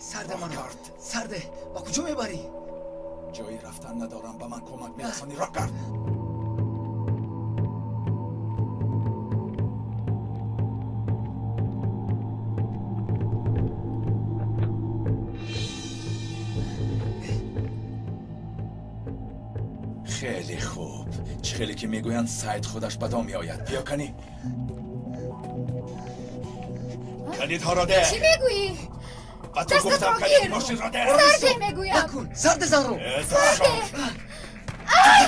سرده من کرد. سرده با کجا میبری؟ جایی رفتن ندارم، به من کمک میرسانی. را کرد. خیلی خوب. خیلی که میگویند سعید خودش بدا میآید. بیا کنی. کلید ها را ده. چی میگویی؟ و تو گفتم کلید ماشین را ده. سرده میگویم. نکن. سرده زن رو.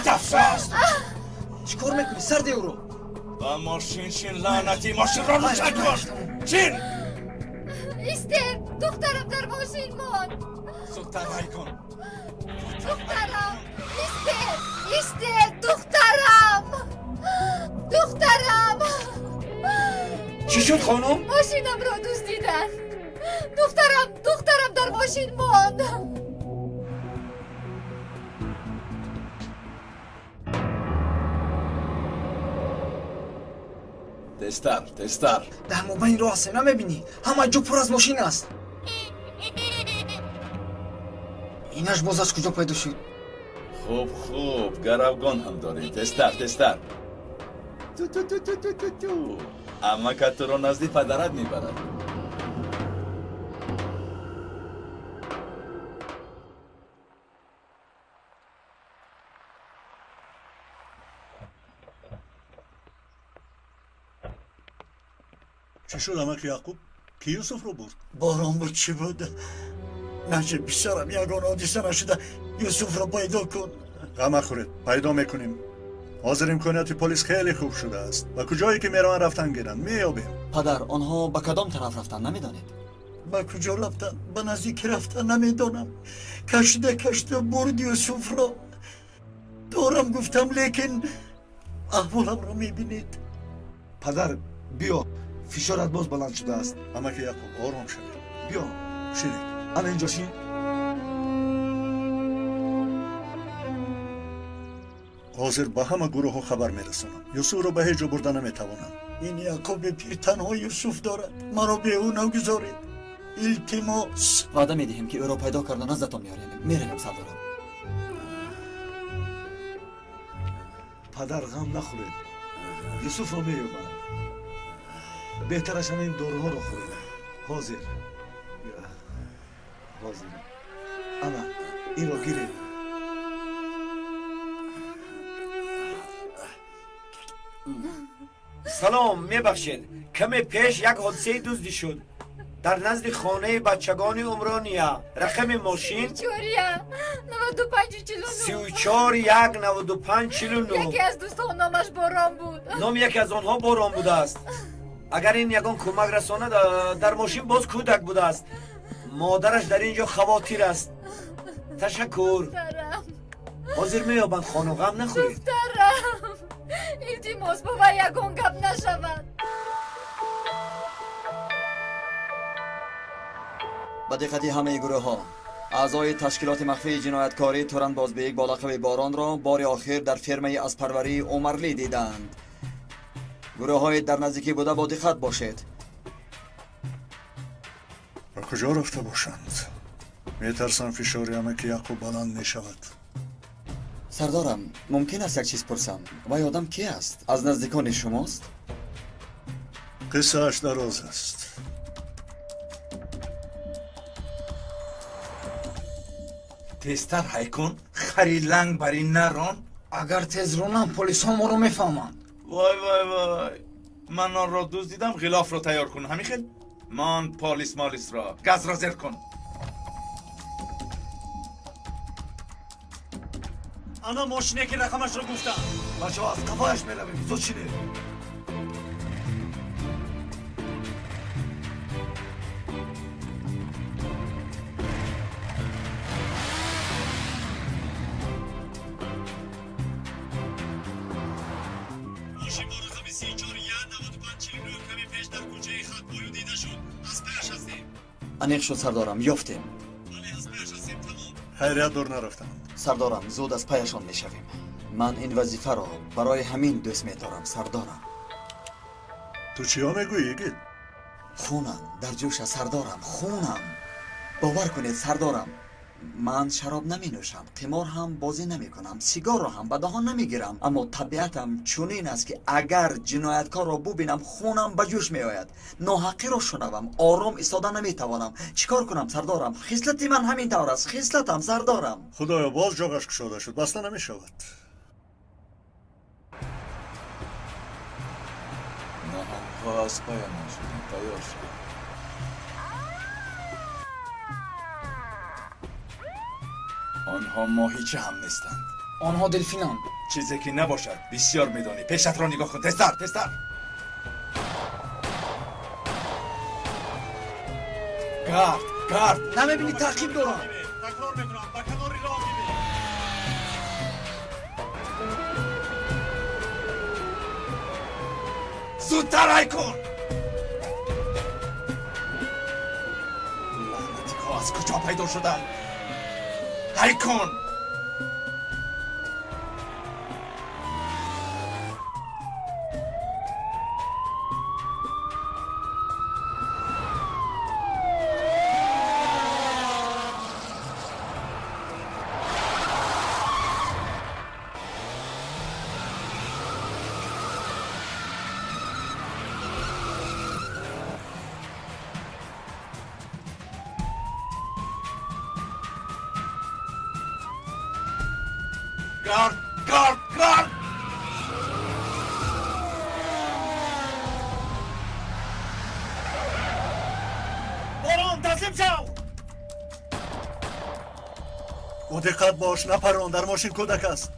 دفشاست. چیکار میکنی؟ سرده او رو. و ماشین شین لعنتی. ماشین را روشن کن. شین. ایستر. دخترم در ماشین ماند. زودتر رای کن. دخترم. ایستر. دخترم. چی شد خانم؟ ماشینم را دزدیدن. دخترم در ماشین ماند. تستر. در مبین رو هسته نمیبینی؟ همه جو پر از ماشین است. اینش باز از کجا پیدا شد؟ خوب گروگان هم داریم. تستر. تو اما که تو رو نزدی پدرت میبرد. چی شد امک یعقوب؟ کی یوسف رو برد؟ باران بود چی بود؟ نجه بیشترم یگان حادثه نشده. یوسف رو پیدا کن. غم مخورید، پیدا میکنیم. حاضر امکانیت پلیس خیلی خوب شده است و کجایی که میروند رفتن گیرن مییابیم. پدر آنها به کدام طرف رفتن نمیدانید؟ به کجا رفتن؟ به نزدیک رفتن نمیدانم. کشته برد یوسف را. دارم گفتم لیکن احوالم را میبینید. پدر بیا، فشارت باز بلند شده است. امک یعقوب آرام شوید. بیا شیرین انا اینجا شین. حاضر به همه گروه ها خبر میرسانم. یوسف رو به هیچ جا برده نمیتوانم. این یعقوب پیر تنها یوسف دارد. مرا به او نگذارید. التماس. وعده میدهیم که او را پیدا کرده نزدتان میاریم. میریم سردارم. پدر غم نخورید. یوسف رو مییابند. بهترش این داروها رو خورید. حاضر. انا این رو گیرید. سلام، میبخشید کمی پیش یک حادثه دزدی شد در نزد خانه بچگان عمرانیه. رقم ماشین چوریا 34-195-49. یکی از دوستان نامش باران بود. نام یکی از آنها باران بوده است. اگر این یگان کمک رسانه در ماشین باز کودک بوده است. مادرش در اینجا خواتیر است. تشکر. حاضر میابند خانم، غم نخورید. دخترم التماس با یگان گپ نشود. با دقتی همه گروه ها اعضای تشکیلات مخفی جنایتکاری تورنباز به یک با لقب باران را بار آخر در فرمه اسپروری عمرلی دیدند. گروه های در نزدیکی بوده با دقت باشید. و کجا رفته باشند؟ میترسم فشاری امک یعقوب بلند میشود. سردارم ممکن است یک چیز پرسم؟ و آدم کی است؟ از نزدیکان شماست؟ قصه اش دراز است. تستر حیکن خری لنگ بری نران. اگر تیز رونم پلیس ها ما رو میفهمند. وای من آن را دزدیدم. غلاف را تیار کن. همین خیل من پالیس مالیس را گاز را زیر کن. انا ماشینه که رقمش رو گفتم. بچه ها از قفایش میرویم. زود شینه. ماشین با رقم 34-195-49 کمی پیش در کوچه خط پایو دیده شد. از پیش هستیم. انیق شد سردارم، یافتیم. بله از پیش هستیم. تمام. حیرت دور نرفتم. سردارم زود از پیشان میشویم. من این وظیفه را برای همین دوست میدارم سردارم. تو چیا میگویی گید؟ خونم در جوش سردارم، خونم. باور کنید سردارم، من شراب نمی نوشم، قمار هم بازی نمی کنم، سیگار را هم به دهان نمی گیرم، اما طبیعتم چنین است که اگر جنایتکار را ببینم خونم به جوش می آید. ناحقی را شنوم آرام ایستاده نمی توانم. چیکار کنم سردارم؟ خصلتی من همین طور است. خصلتم سردارم. خدایا باز جاغش گشاده شد، بسته نمی شود. نهانگاه از پایمان شدیم، تیار شدیم. آنها ماهیچه هم نیستند. آنها دلفینان. چیزی که نباشد بسیار میدانی. پیشت را نگاه کن. تستر گارد نمیبینی تعقیب دارم. تکرار میکنم با کناری راه میبینم. زودتر های کن. لعنتی ها از کجا پیدا شدن؟ های کن. گارد باران تسلیم شو. با دقت باش، نپران، در ماشین کودک است.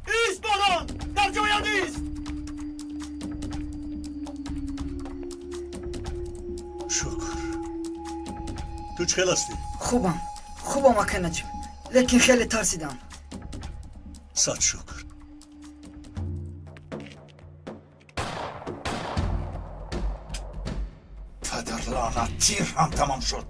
ایست باران، در جایت ایست. شکر. تو چه هستی؟ خوبم اکا نجم، لیکن خیلی ترسیدم. صد شکر. پدر لعنت، تیر هم تمام شد.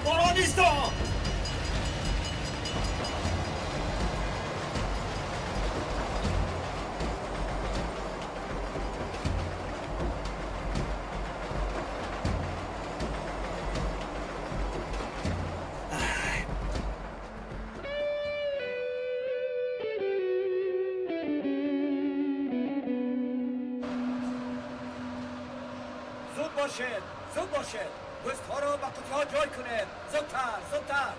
باران ایستا. زود باشید. گوشت‌ها را به قوطی‌ها جای کنید. زودتر.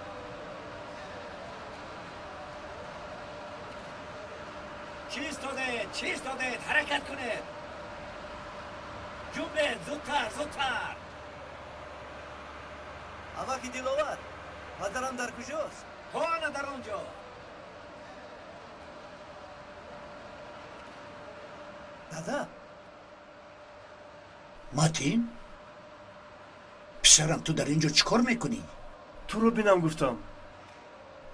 چی ایستادید؟ حرکت کنید. جنبید. زودتر. اما که دلاور مادرم در کجاست؟ تو آنه در آنجا. دادا ماتین؟ پسرم تو در اینجا چیکار میکنی؟ تو رو بینم گفتم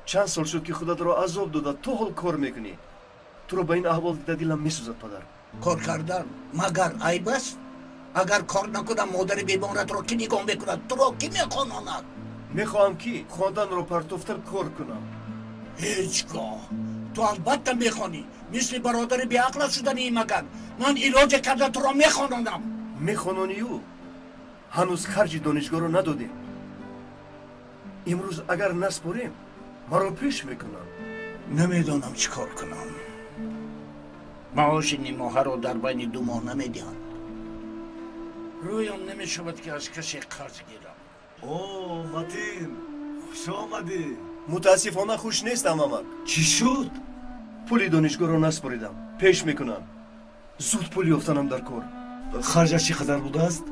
چند سال شد که خودت را عذاب داده، تو حال کار میکنی. تو رو به این احوال دیده دلم میسوزد پدر. کار کردن مگر عیب است؟ اگر کار نکنم مادر بیمارت را کی نگاه میکند؟ تو را کی میخواند؟ میخواهم که خواندن رو پرتوفتر کار کنم. هیچگاه تو البته میخوانی، مثل برادر بیعقل شدنی مگر. من علاج کرده تو را میخوانم. میخوانانی او هنوز خرج دانشگاه رو ندادیم. امروز اگر نسپاریم مرا پیش میکنم. نمیدانم چی کار کنم. معاش نیمه ها رو در بین 2 ماه نمیدهند. رویم نمی شود که از کسی قرض گیرم. اوه متین خوش آمدی. متاسفانه خوش نیستم امک. چی شد؟ پولی دانشگاه رو نسپاریدم. پیش میکنم زود پولی افتانم در کار. خرجش چی قدر بوده است؟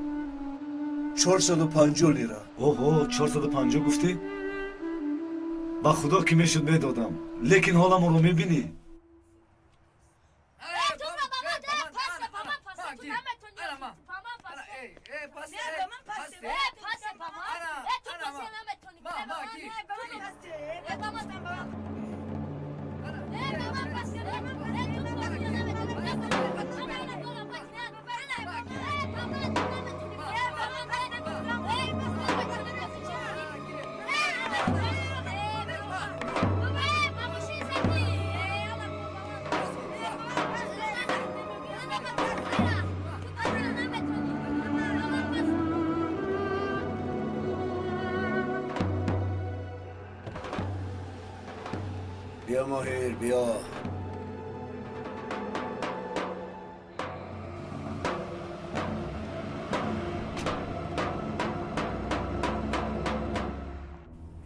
450 لیره. اوه 450 گفتی؟ با خدا که میشد میدادم، لیکن حالم رو میبینی. بیا ماهر بیا.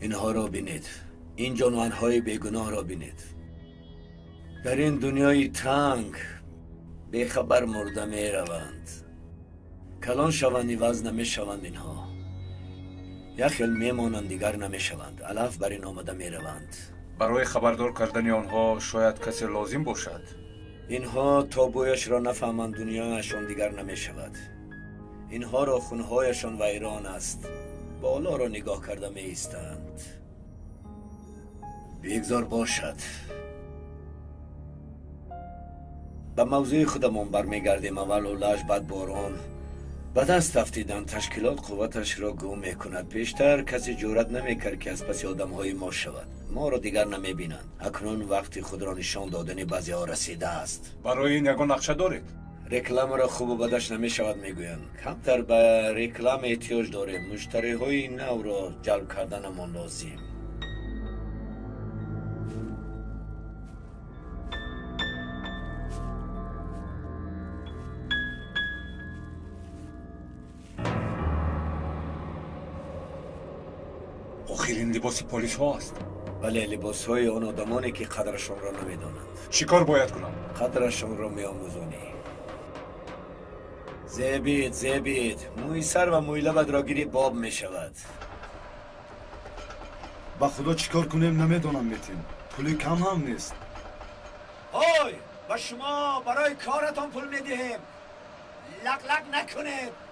اینها را بینید. این جانورهای بیگناه را بینید. در این دنیای تنگ بیخبر مرده می روند. کلان شوند عوض نمی شوند. اینها یخیل می مانند دیگر نمی شوند. علف بر این آمده می روند. برای خبردار کردن آنها شاید کسی لازم باشد. اینها تا بویش را نفهمند دنیایشان دیگر نمی شود. اینها را خونهایشان ویران است. بالا را نگاه کرده می ایستند. بگذار باشد. به موضوع خودمان برمیگردیم. اول اولش بعد باران. به دست افتیدن تشکیلات قوتش را گم می کند. پیشتر کسی جرأت نمی کرد که از پس آدم های ما شود. ما را دیگر نمی بینند. اکنون وقتی خود را نشان دادن بعضی ها رسیده است. برای این یگان نقشه دارید؟ رکلام را خوب و بدش نمی شود می گویند. کمتر به رکلام احتیاج داریم. مشتری های نو را جلب کردنمان لازم. آخرین لباس پلیس ها است. بله لباس های آن آدمانی که قدرشان را نمی دانند. چیکار باید کنم؟ قدرشان را می آموزانی. زیبید موی سر و موی لبت را گیری باب می شود. با خدا چیکار کنیم نمیدونم میتیم. پولی کم هم نیست. های با شما برای کارتان پول می دهیم. لق نکنید.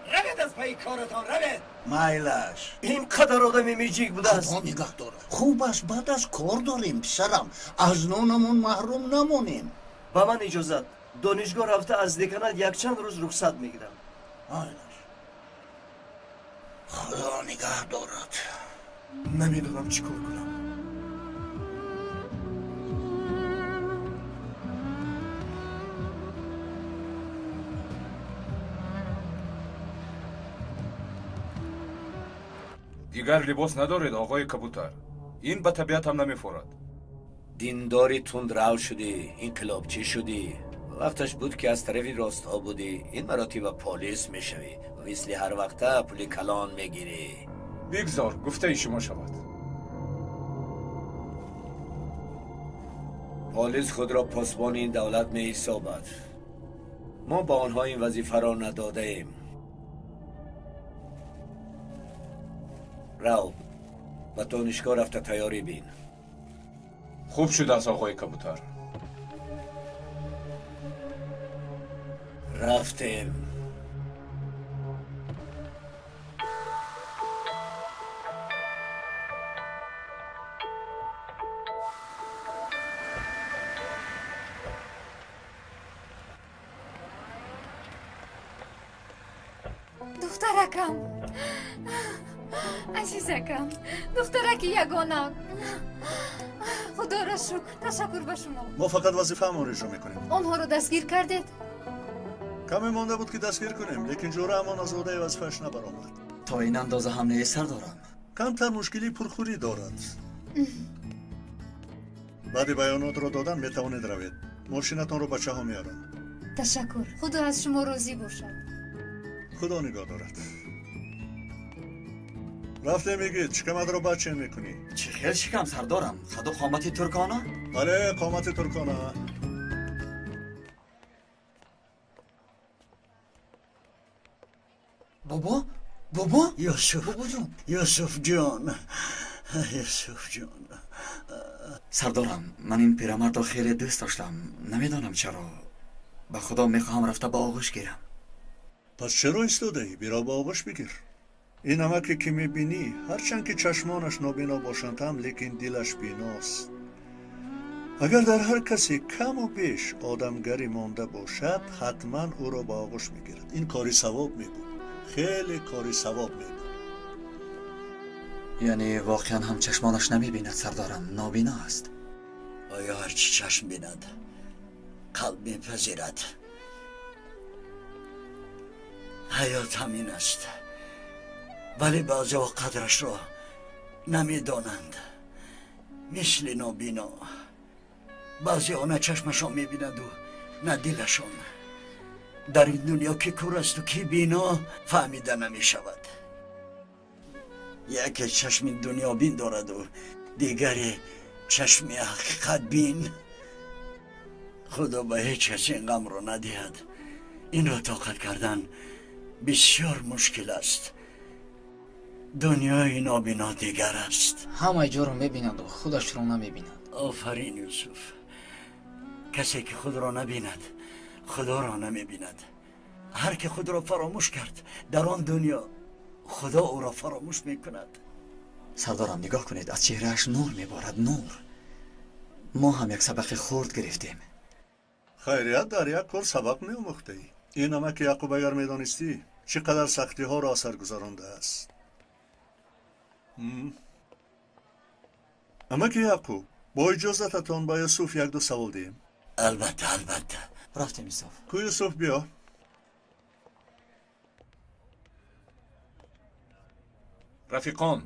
روید از پای کارتان روید. مایلش این قدر آدمی میجیک بوده است. خدا نگاه داره. خوب است بعد از کار داریم پسرم. از نانمون محروم نمونیم. با من اجازت. دانشگاه رفته از دکانت یک چند روز رخصت میگیرم. مایلش خدا نگاه دارد. نمیدونم چی کار کنم. دیگر لباس ندارید آقای کبوتر. این به طبیعت هم نمیخورد. دینداری تند رو شدی. انقلاب چی شدی؟ وقتش بود که از طرفی راستا بودی. این مراتب پلیس میشوی و مثل هر وقته پولی کلان میگیری. بگذار گفته ای شما شود. پلیس خود را پاسبان این دولت می حسابد. ما با آنها این وظیفه را نداده ایم. رو به دانشگاه رفته تیاری بین. خوب شده است آقای کبوتر. رفتیم. دخترکم عزیزکم دخترک یگانم خدا را شکر تشکر به شما. ما فقط وظیفه ما رو اجرا میکنیم. آنها رو دستگیر کردید؟ کمی مانده بود که دستگیر کنیم لیکن جوره امان از عهده وظیفه‌اش نبرآمد. تا این اندازه حمله سر دارم. کمتر مشکلی پرخوری دارد. بعد بیانات رو دادن میتوانید روید. ماشینتان رو بچه ها میارن. تشکر. خدا از شما راضی باشد. خدا نگاه دارد. رفته میگید شکمت رو بچه میکنی؟ چه خیل شکم سردارم خدا قامتی ترکانه؟ آره قامت ترکانه. بابا بابا یوسف بابا جون یوسف جان یوسف جان سردارم من این پیرمرد را خیلی دوست داشتم نمیدانم چرا به خدا میخواهم رفته با آغوش گیرم پس چرا ایستاده ای؟ بیرا با آغوش بگیر. این نمکی که میبینی هرچند که چشمانش نابینا باشند هم لیکن دلش بیناست. اگر در هر کسی کم و بیش آدمگری مانده باشد حتما او را با آغوش میگیرد. این کاری ثواب میبود، خیلی کاری ثواب میبود. یعنی واقعا هم چشمانش نمیبیند سردارم نابینا است آیا هرچی چشم بیند قلب میپذیرد؟ حیات همین است ولی بعضی ها قدرش را نمیدانند مثل نابینا بعضی ها نه چشمشان میبیند و نه دلشان در این دنیا که کور است و کی بینا فهمیده نمیشود یکی چشم دنیا بین دارد و دیگری چشم حقیقت بین خدا به هیچ کسی این غم را ندهد این را طاقت کردن بسیار مشکل است دنیای نابینا دیگر است همه جا رو میبیند و خودش رو نمیبیند. آفرین یوسف کسی که خود را نبیند خدا را نمیبیند هر که خود را فراموش کرد در آن دنیا خدا او را فراموش میکند سردارم نگاه کنید از چهرهش نور میبارد نور ما هم یک سبق خورد گرفتیم خیریت در یک کار سبق میاموخته ای. این نمک یعقوب اگر میدانستی چقدر سختی ها را اثر گذارانده است. اما که یعقوب با اجازتتان با یوسف یک دو سوال دیم. البته رفتیم یوسف کو یوسف بیا. رفیقان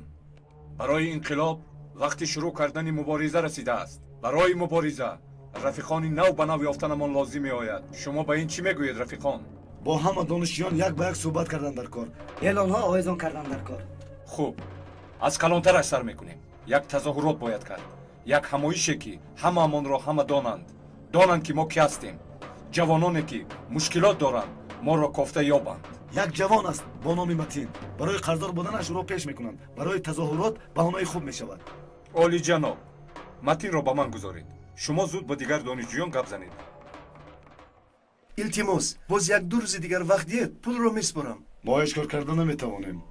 برای انقلاب وقتی شروع کردن مبارزه رسیده است برای مبارزه رفیقان نو به نو یافتنمان لازم می آید شما به این چی میگویید رفیقان با همه دانشجویان یک به یک صحبت کردن در کار اعلانها آویزان کردن در کار خوب از کلانترش سر میکنیم یک تظاهرات باید کرد یک همایشه که همه‌مان را همه دانند که ما کی هستیم جوانانی که مشکلات دارند ما را کافته یابند یک جوان است با نام متین برای قرضدار بودنش رو پیش میکنند برای تظاهرات بهانه خوب میشود عالی جناب متین را به من گذارید شما زود با دیگر دانشجویان گپ زنید التماس باز یک دو روز دیگر وقت دید پول رو میسپارم ما هیچ کار کرده نمیتوانیم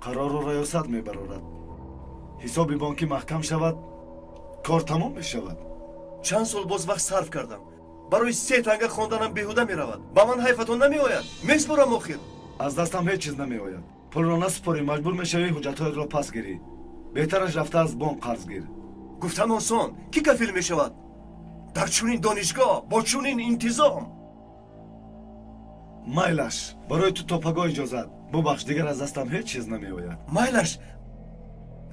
قرار رو ریاست میبرارد حساب بانکی محکم شود کار تمام میشود چند سال باز وقت صرف کردم برای 3 تنگه خواندنم بیهوده میرود با من حیفتون نمیآید میسپارم آخر از دستم هیچ چیز نمیآید پول را نسپاری مجبور میشوی حجت‌هایت را پس گیری بهترش رفته از بانک قرض گیر گفتم آسان کی کفیل میشود در چونین دانشگاه با چونین انتظام مایلش برای تو توپگاه اجازت ببخش دیگر از دستم هیچ چیز نمیآید مایلش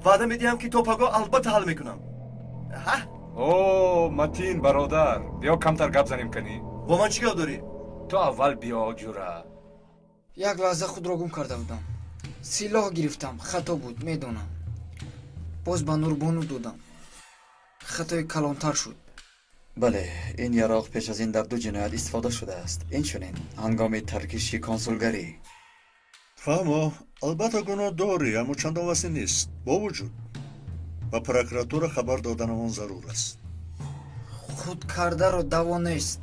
وعده میدیم که توپگاه البته حل میکنم اوه متین برادر بیا کمتر گپ زنیم کنی با من چی گپ داری تو اول بیا جوره یک لحظه خود را گم کرده بودم سلاح گرفتم خطا بود میدونم باز به نوربانو دادم خطای کلانتر شد بله این یراق پیش از این در 2 جنایت استفاده شده است این چنین هنگام ترکشی کنسولگری فهمو البته گناه داری اما چندان وسی نیست با وجود و پروکراتور خبر دادن آن ضرور است خود کرده را دوا نیست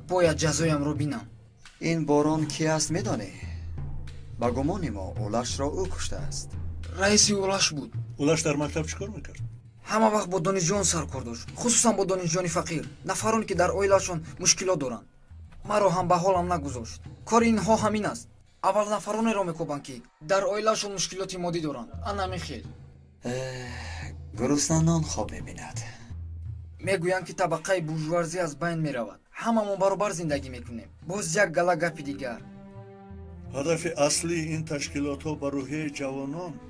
باید جزایم رو بینم این باران کی است میدانی با گمان ما اولش را او کشته است رئیسی اولش بود اولش در مکتب چیکار میکرد همه وقت با دانشجویان سرکار داشت خصوصا با دانشجویان فقیر نفرانی که در اویلشان مشکلات دارند مرا هم به حالم نگذاشت کار اینها همین است اول نفرانی را میکوبند که در اویلشان مشکلات مادی دارند انا میخیل گرسنه نان خواب میبیند میگویند که طبقه بورژوازی از بین میرود هممون برابر زندگی میکنیم باز یک گله گپ دیگر هدف اصلی این تشکیلات ها بر روحیه جوانان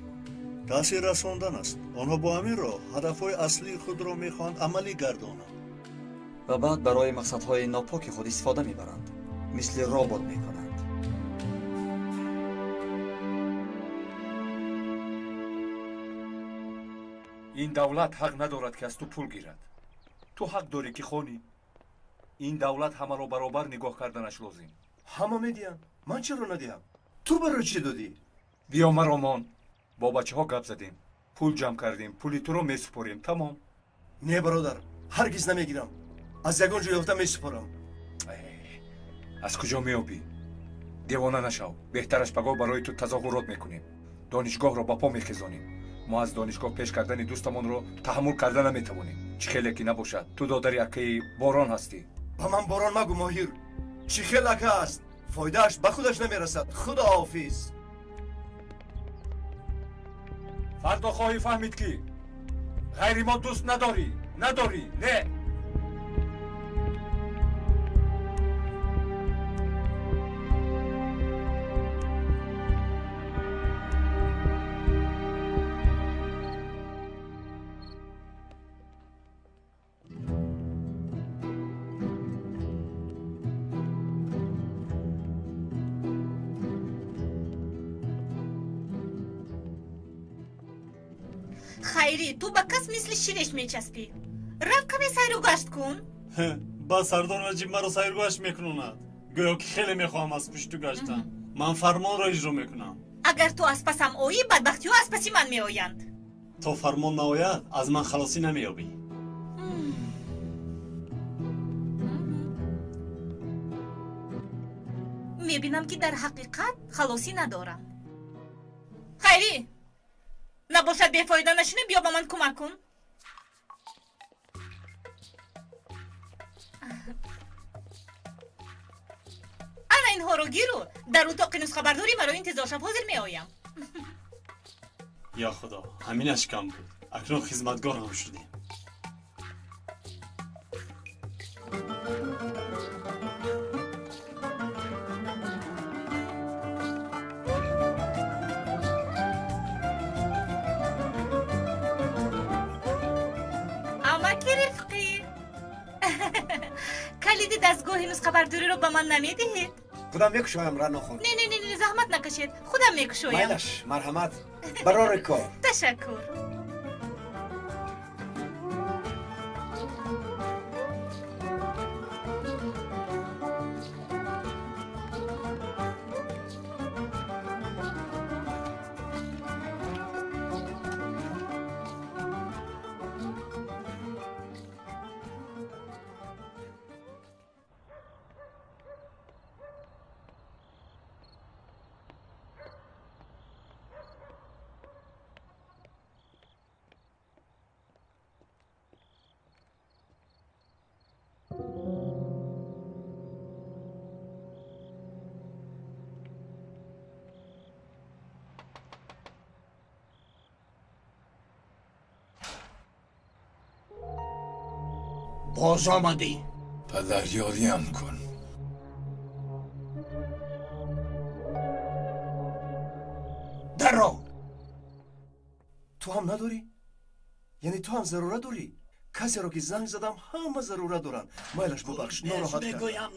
تاثیر رساندن است آنها با همین راه هدفهای اصلی خود را میخواهند عملی گردانند و بعد برای مقصدهای ناپاک خود استفاده میبرند مثل رابط میکنند ин давлат ҳақ надорад ки аз ту пул гирад. ту ҳақ дорӣ ки хонӣ. ин давлат ҳамаро баробар нигоҳ карданаш лозим. ҳама медиҳам. ман чаро надиҳам? ту барои чӣ додӣ? биё маро мон. бо бачаҳо гап задем. пул ҷамъ кардем. пули туро месупорем. тамом. не бародар, ҳаргиз намегирам. аз ягон ҷо ёфта месупорам. аз куҷо меёбӣ? девона нашав. беҳтараш пагоҳ барои ту тазоҳурот мекунем. донишгоҳро ба по мехезонем. мо аз донишгоҳ пеш кардани дӯстамонро таҳаммул карда наметавонем. чӣ хеле ки набошад, ту додари акаи Борон ҳастӣ. ба ман Борон магӯ моҳир. чӣ хел ака аст? фоидааш ба худаш намерасад. худоҳофиз. фардо хоҳӣ фаҳмид ки ғайри мо дӯст надорӣ. Не. хайри, ту ба кас мисли ширеш мечаспӣ. рав каме сайру гашт кун. ба сардор наҷиб маро сайргашт мекунонад. гӯё ки хеле мехоҳам аз пушту гаштан. ман фармонро иҷро мекунам. агар ту аз пасам оӣ, бадбахтиҳо аз паси ман меоянд. то фармон наояд, аз ман халосӣ намеёбӣ. мебинам ки дар ҳақиқат халосӣ надорам. хайри, набошад бефоида нашуни, биё ба ман кӯмак кун. ана инҳоро гиру. дар утоқи нусхабардорӣ барои интизор шав ҳозир меоям. ё худо, ҳаминаш кам буд. акнун хизматгор ҳам шудем. калиди дастгоҳи нусхабардориро ба ман намедиҳед? худам мекушоям ранохон. не заҳмат накашед. худам мекушоям. майлаш, марҳамат. барори кор. ташаккур. باز آمدی؟ پدریاریم کن. در رو. تو هم نداری؟ یعنی تو هم ضرورت داری؟ کسی رو که زنگ زدم همه ضرورت دارن. مایلش ببخش، ناراحت کرد. میگویم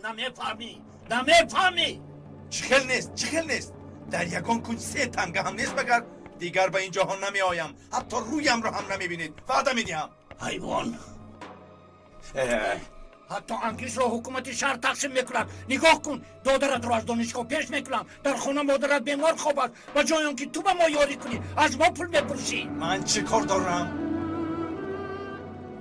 نمیفهمی. چخل نیست. در یکان کنج 3 تنگه هم نیست بگر دیگر به این جهان نمی آیم. حتی رویم رو هم نمی بینید. وعده می دیم. حیوان. حتی انگلیس رو حکومت شهر تقسیم میکنن. نگاه کن، دادرت رو از دانشگاه پیش میکنم. در خونه مادرت بیمار خواب است. و جایان که تو به ما یاری کنی از ما پول بپرسی. من چه کار دارم؟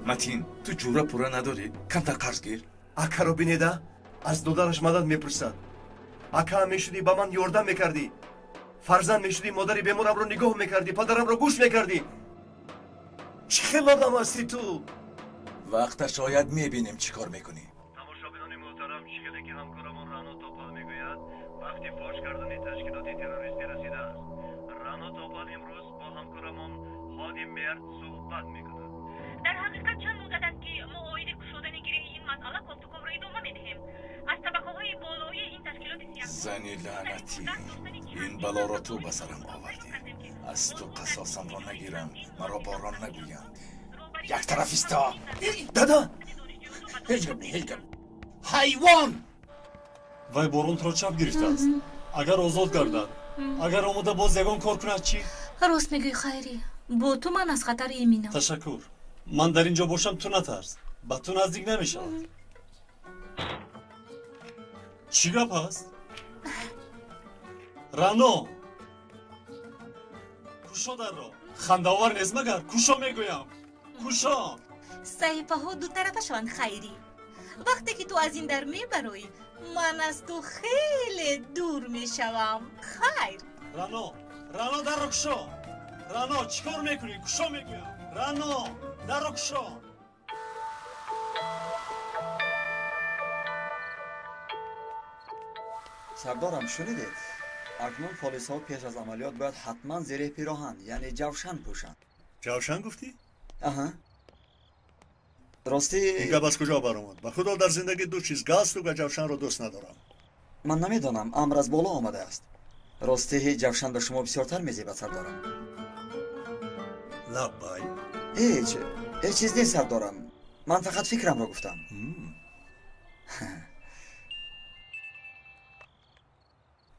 متین، تو جوره پوره نداری؟ کمتر قرض گیر. اکا رو بینیده؟ از دادرش مدد میپرسد. اکا میشدی با من یاردم میکردی. فرزند میشدی مادری بیمارم رو نگاه میکردی. پدرم رو گوش میکردی. چه خیلی آدم هستی تو؟ وقتش شاید میبینیم چی کار میکنی. تماشابینان محترم، شکلی که همکارمان رانو توپال میگوید وقتی فاش کردن تشکیلات تروریستی رسیده است. رانو توپال امروز با همکارمان هادی مرد صحبت میکند. در حقیقت چند مدت است که ما اوید شدن گیره این مسئله کوفتگو را ادامه میدهیم. از طبقه های بالایی این تشکیلات سیاسی زنی لعنتی، این بلا را تو به سرم آوردی. از تو قصاصم را نگیرم، مرا باران نگویند. یک طرف استا. دادا هیچ حیوان. вай боронро чап гирифтааст. агар озод гардад, агар омода боз ягон кор кунад чӣ? рост мегӯӣ хайри. بو تو من از خطر ایمینم. تشکر. من در اینجا باشم تو نترس. با تو نزدیک نمیشم. چی گپ هست؟ رانو کوشا در را خنداور نیست مگر کوشا میگویم کوشا. صحیفه ها دو طرفشان خیری. وقتی که تو از این در میبروی من از تو خیلی دور میشوم. خیر. رانو در را کوشا. رانو چیکار میکنی؟ کوشا میگویم. رانو در را کوشا. سردارم شنیدید؟ اکنون پلیس ها پیش از عملیات باید حتما زیر پیراهن یعنی جوشن پوشن. جوشن گفتی؟ آها. راستی این گپ از کجا برآمد؟ به خدا در زندگی دو چیز گاست و جوشن رو دوست ندارم. من نمیدانم، امر از بالا آمده است. راستی هیچ جوشن به شما بسیارتر میزیبد سردارم. لبای هیچ چیز نیست سردارم. من فقط فکرم رو گفتم.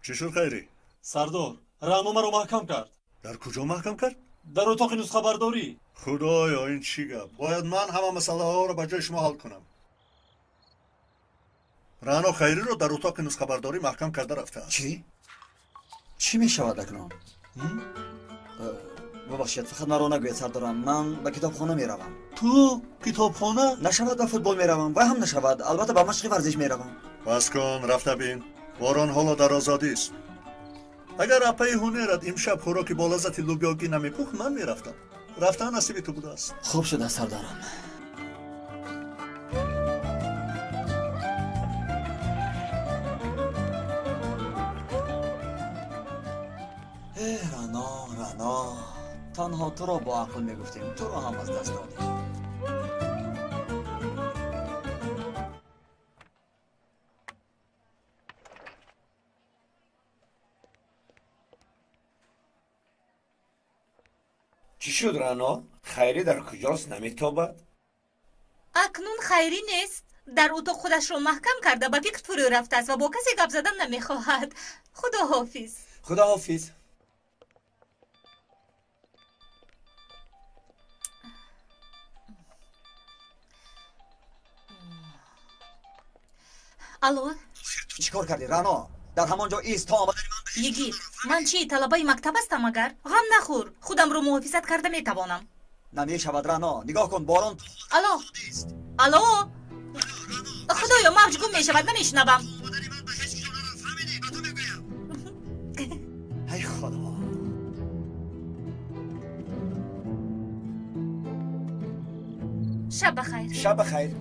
چی شد خیری؟ سردار رانو مرا محکم کرد. در کجا محکم کرد؟ در اتاق نسخه برداری. خدایا این چی گپ؟ باید من همه مسئله ها رو به جای شما حل کنم. رانو خیری رو در اتاق نسخه برداری محکم کرده رفته است. چی می شود اکنون؟ ببخشید فقط مرا نگوید سردارم. من به کتابخانه می روم. تو کتابخانه؟ نشود به فوتبال می روم و هم نشود البته به مشق ورزش می روم. بس کن رفته بین. باران حالا در آزادی است. اگر اپای هنرت امشب خوراکی با لذت لوبیاگی نمیپخت من میرفتم. رفتن نصیب تو بوده است. خوب شده سردارم. رانا تنها تو را با عقل میگفتیم، تو را هم از دست دادیم. چی شد رانو؟ خیری در کجاست؟ نمیتابد؟ اکنون خیری نیست. در اتاق خودش رو محکم کرده به فکر فرو رفته است و با کسی گپ زدن نمیخواهد. خدا حافظ. خدا حافظ. الو تو چیکار کردی رانا؟ در همانجا ایست تا آمدن من یگی من چی طلبه مکتب هستم اگر؟ غم نخور، خودم رو محافظت کرده میتوانم. نمیشود رانا، نگاه کن باران. الو خدایا موج گم میشود نمیشنوم. ای خدا. شب بخیر. شب بخیر.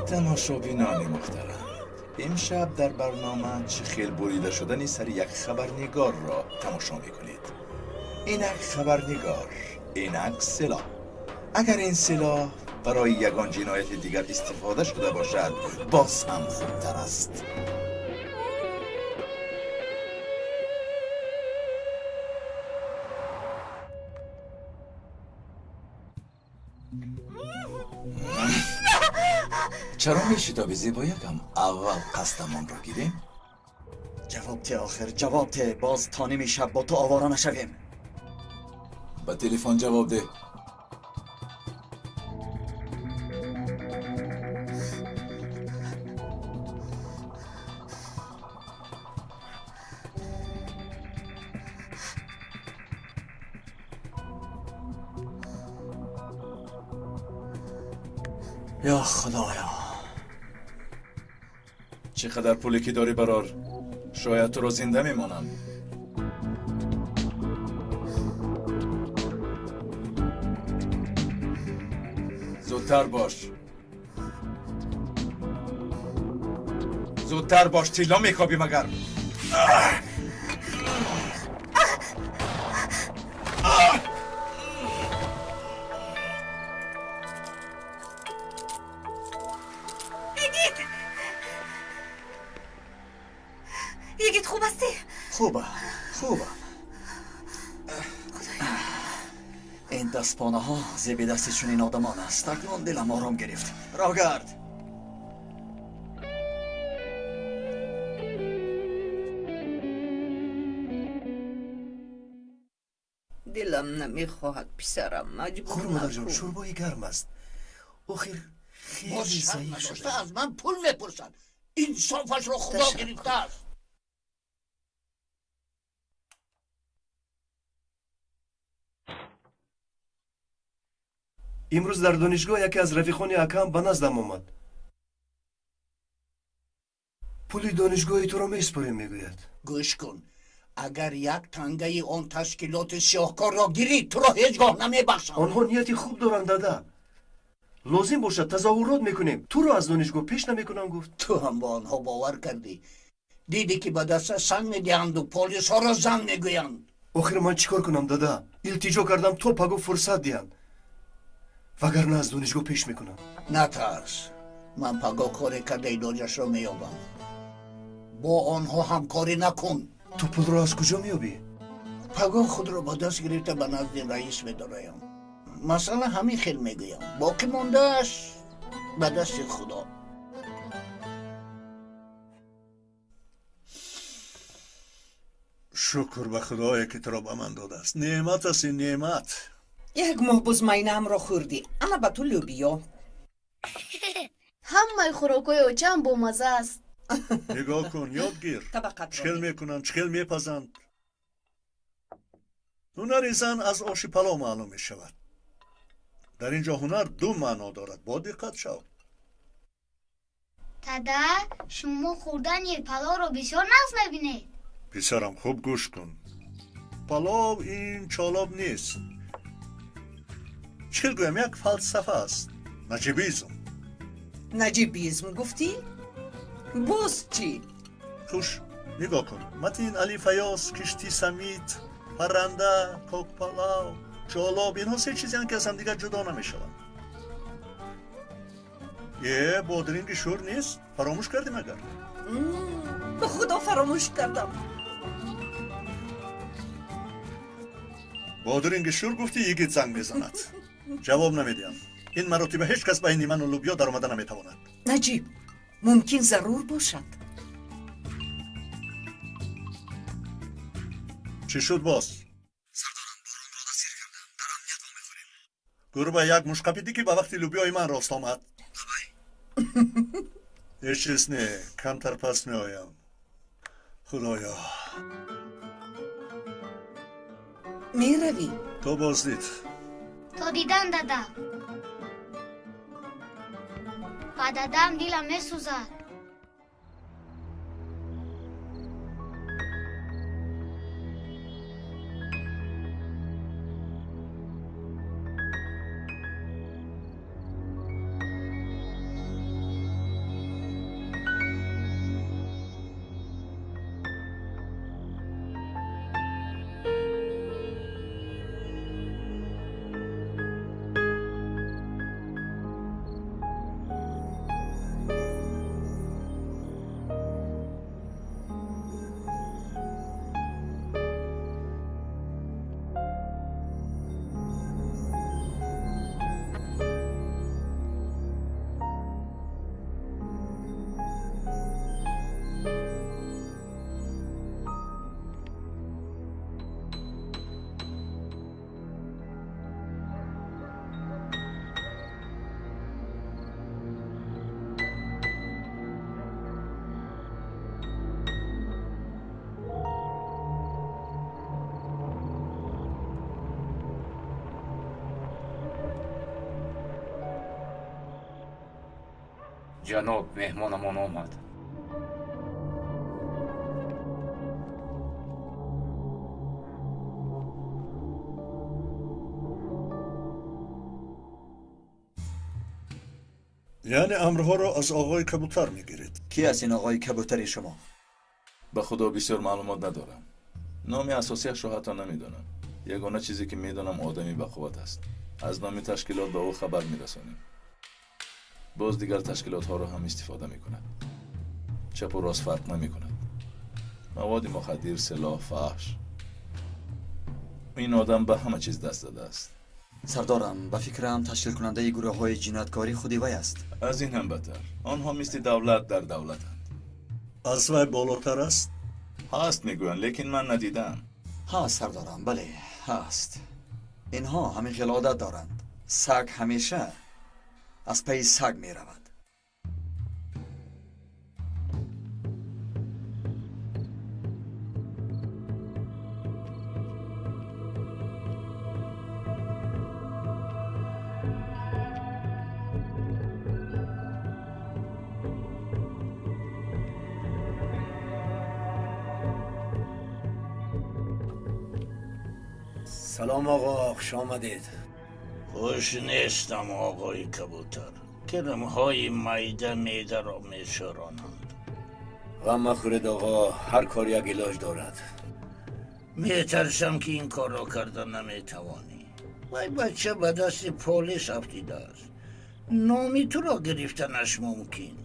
تماشابینان محترم، امشب در برنامه چخیل بریده شدن سر یک خبرنگار را تماشا میکنید. اینک خبرنگار، اینک سلاح. اگر این سلاح برای یگان جنایت دیگر استفاده شده باشد باز هم خوبتر است. چرا میشتابی زیبا یکم؟ اول قصدمان را گیریم؟ جواب ته آخر، جواب ته. باز تا نمی شب با تو آوارا نشویم. با تلفن جواب ده. یا خدایا. چقدر پولی که داری برار؟ شاید تو رو زنده میمانم. زودتر باش. زودتر باش، تیلا میخوابی مگر؟ یگید خوب هستی؟ خوبه. این دستپانه ها زیب دستی چون این آدمان است. اکنون دلم آرام گرفت. راه گرد. دلم نمیخواهد پسرم، مجبور خور مادر جان، نکن. شوربای گرم است. آخر خیلی باز شرم ضعیف نشسته شده. از من پول میپرسن. انصافش رو خدا تشکر. گرفته است. امروز در دانشگاه یکی از رفیقان اکم به نزدم آمد. پول دانشگاه تو را میسپاریم میگوید. گوش کن، اگر یک تنگه آن تشکیلات سیاهکار را گیری تو را هیچگاه نمیبخشم. آنها نیتی خوب دارند دادا. لازم باشد تظاهرات میکنیم. تو را از دانشگاه پیش نمیکنم گفت. تو هم با آنها باور کردی. دیدی که به دست سنگ میدهند و پلیس ها را زن میگویند. آخر من چیکار کنم دادا؟ التجا کردم تو پگو فرصت دیند. وگرنه از دانشگاه پیش میکنم. نترس، من پگاه کاری کرده ایلاجش را میابم. با آنها همکاری نکن. تو پول را از کجا میابی؟ پگاه خود را با دست گرفته به نزد رئیس میدارم. مثلا همین خیل میگویم، باقی موندهش به دست خدا. شکر به خدایی که تو را به من داده است. نعمت است این نعمت. یک ماه بزمینم را خوردی، اما به تو لوبیا. همه خوراکای اوچه هم با مزه است. نگاه کن، یاد گیر. چکل میکنن، چکل میپزند. هنر زن از آش پلو معلوم می شود. در اینجا هنر دو معنا دارد. با دقت شو. دادا شما خوردن یک پلاو رو بسیار ناز میبینید. پسرم خوب گوش کن. پلاو این چالاب نیست. چکل گویم یک فلسفه است. نجیبیزم. نجیبیزم گفتی؟ باز چی؟ خوش نگاه کن. متین علی فیاض، کشتی سمیت، پرنده، کوک پلاو، چالاب، اینها سه چیزی هم که از هم دیگر جدا نمی شوند. یه بادرینگ شور نیست؟ فراموش کردیم اگر؟ به خدا فراموش کردم. بادرینگ شور گفتی یگید زنگ میزند. جواب نمیدیم. این مراتب هیچ کس بین من و لوبیا در آمده نمیتواند. نجیب ممکن ضرور باشد. چی شد باز؟ گروه یک مشقپیدی که به وقتی لوبیای من راست آمد. هیچ چیز نه، کمتر پس می آیم. خدایا می روی؟ تو بازدید. تا دیدن دادا. با دادم دیلم میسوزد. جناب مهمانمان آمد. یعنی امرها را از آقای کبوتر میگیرید. کی است این آقای کبوتری شما؟ به خدا بسیار معلومات ندارم. نام اساسیش را حتی نمیدانم. یگانه چیزی که میدانم آدمی بقوت است. از نام تشکیلات به او خبر میرسانیم. باز دیگر تشکیلات ها را هم استفاده میکند. چپ و راست فرق نمیکند. مواد مخدر، سلاح، فحش. این آدم به همه چیز دست داده است. سردارم به فکرم تشکیل کننده گروه های جنایتکاری خودی وی است. از این هم بدتر. آنها مثل دولت در دولتند. از وی بالاتر است؟ هست میگویند لیکن من ندیدم. هست سردارم، بله هست. اینها همین خیال عادت دارند. سگ همیشه از پی سگ می رود. سلام آقا، خوش آمدید. خوش نیستم آقای کبوتر. کرمهای میده میده را میشورانند. غم مخورید آقا، هر کار یک علاج دارد. میترسم که این کار را کردن نمیتوانی. وای بچه به دست پلیس افتیده است. نامی تو را گرفتنش ممکن.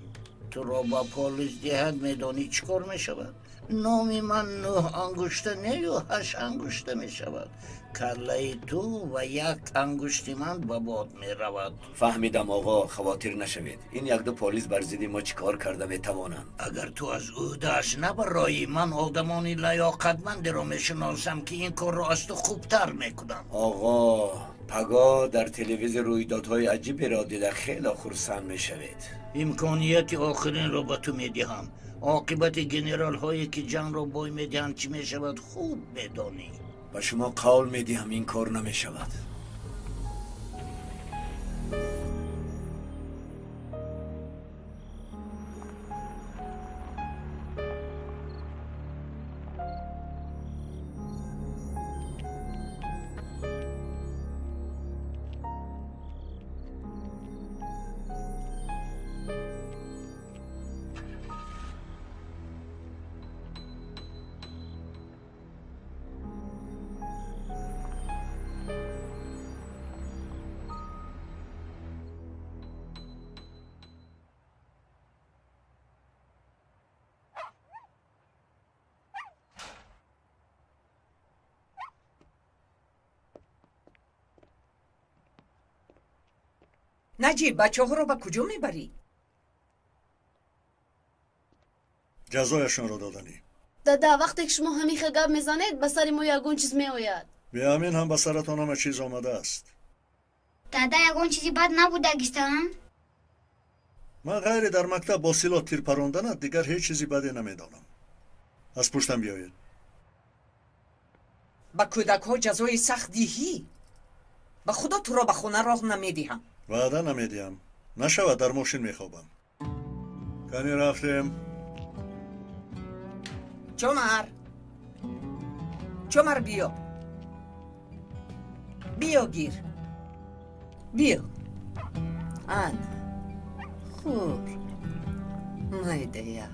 تو را با پلیس دهد میدانی چیکار میشود؟ نامی من 9 انگشته نه و 8 انگشته میشود. کله تو و یک انگشتی من به باد میرود. فهمیدم آقا، خواطر نشوید. این 1-2 پلیس بر ضد ما چیکار کرده میتوانند؟ اگر تو از عهده‌اش نبرایی، من آدمانی لیاقتمندی را میشناسم که این کار را از تو خوبتر میکنم. آقا پگاه در تلویزیون رویدادهای عجیبی را دیده خیلی خرسند میشوید. امکانیت آخرین را به تو میدهم. عاقبت گنرال هایی که جنگ را بای میدهند چی میشود خوب بدانی. به شما قول میدهم این کار نمیشود. نجیب بچه ها رو به کجا میبری؟ جزایشان را دادنی. دادا وقتی که شما همیشه گپ میزنید به سر ما یگون چیز میآید. به همین هم به سرتان همه چیز آمده است. دادا یگون چیزی بد نبوده گیستان؟ من غیر در مکتب با سلاح تیر پراندن دیگر هیچ چیزی بدی نمیدانم. از پشتم بیایید. به کودک ها جزای سخت دیهی. به خدا تو را به خونه راه نمیدهم. وعده نمیدیم. نشود در ماشین میخوابم. کنی رفتیم. چمر بیا. بیا گیر. بیا. خوب. مایده.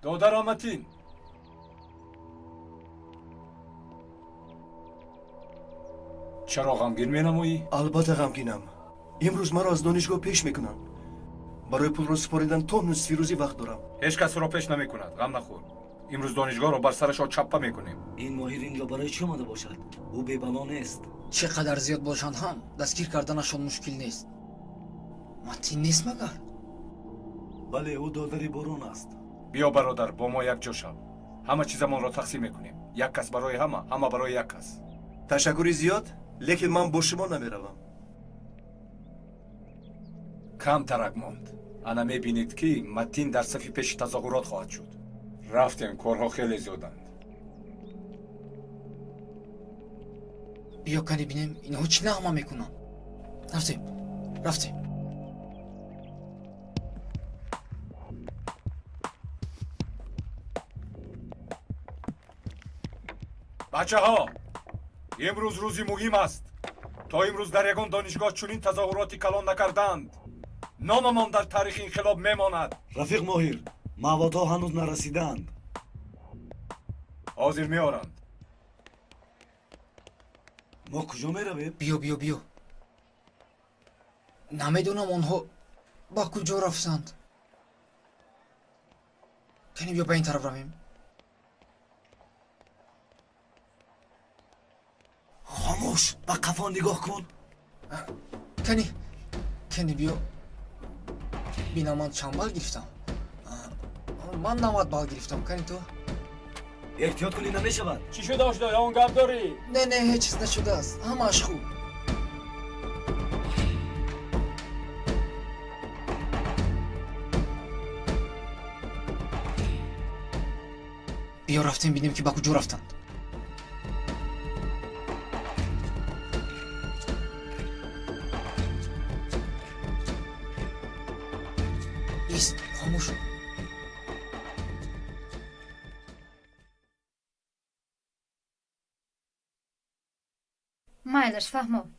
دادر آمتین. چرا غمگین مینمایی؟ البته غمگینم. امروز مرا از دانشگاه پیش میکنن. برای پول رو سپاریدن تا نصف روزی وقت دارم. هیچ کس را پیش نمی کند. غم نخور. امروز دانشگاه را بر سرش چپه میکنیم. این ماهر اینجا برای چی اومده باشد؟ او بی‌بلا نیست. چقدر زیاد باشند هم دستگیر کردنشان مشکل نیست. متین نیست مگر؟ بله او دادری بارون است. بیا برادر با ما یک جا شو. همه چیزمان را تقسیم میکنیم. یک کس برای همه برای یک کس. تشکری زیاد، لیکن من با شما نمیروم. کم ترک ماند. انا میبینید که متین در صف پیش تظاهرات خواهد شد. رفتیم، کارها خیلی زیادند. بیا کنی بینیم اینها چی نغمه میکنن. رفتیم. بچه ها امروز روزی مهم است. تا امروز در یگان دانشگاه چنین تظاهراتی کلان نکردند. ناممان در تاریخ انقلاب میماند. رفیق ماهیر، موادها هنوز نرسیدند. حاضر میارند. ما کجا میرویم؟ بیا نمیدونم آنها با کجا رفتند. کنی بیا به این طرف رویم. خاموش، به قفا نگاه کن. کنی بیا. بینا من چند بال گرفتم. من 90 بال گرفتم. کنی تو؟ احتیاط کنی نمیشود. چی شده اشدا؟ یا اون گپ داری؟ نه هیچ چیز نشده است. همش خوب. بیا رفتیم بینیم که با کجا رفتند. ایست خاموش. مایلش فهمم.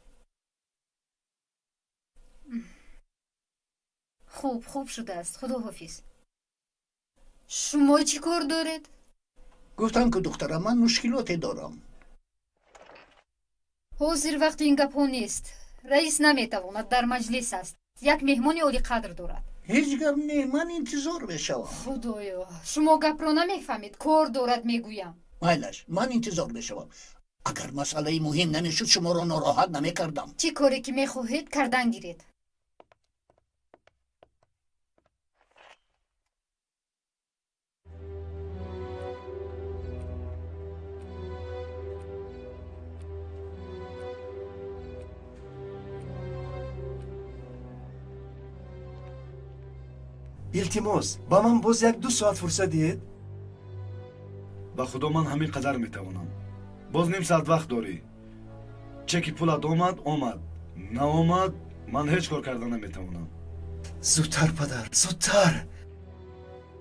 خوب شده است. خداحافظ. شما چی کار دارید؟ گفتم که دخترم من مشکلاتی دارم. حاضر وقت این گپ ها نیست. رئیس نمیتواند، در مجلس است. یک مهمان عالی قدر دارد. هیچ گپ نه، من انتظار بشوم. خدایا شما گپ را نمیفهمید. کار دارد میگویم. مایلش، من انتظار بشوم. اگر مسئله مهم نمیشد شما را ناراحت نمیکردم. چی کاری که میخواهید کردن گیرید. التماس با من باز 1-2 ساعت فرصت دید. به خدا من همین قدر میتوانم. باز نیم ساعت وقت داری. چکی پولت آمد نه آمد من هیچ کار کردن نمیتوانم. زودتر پدر، زودتر.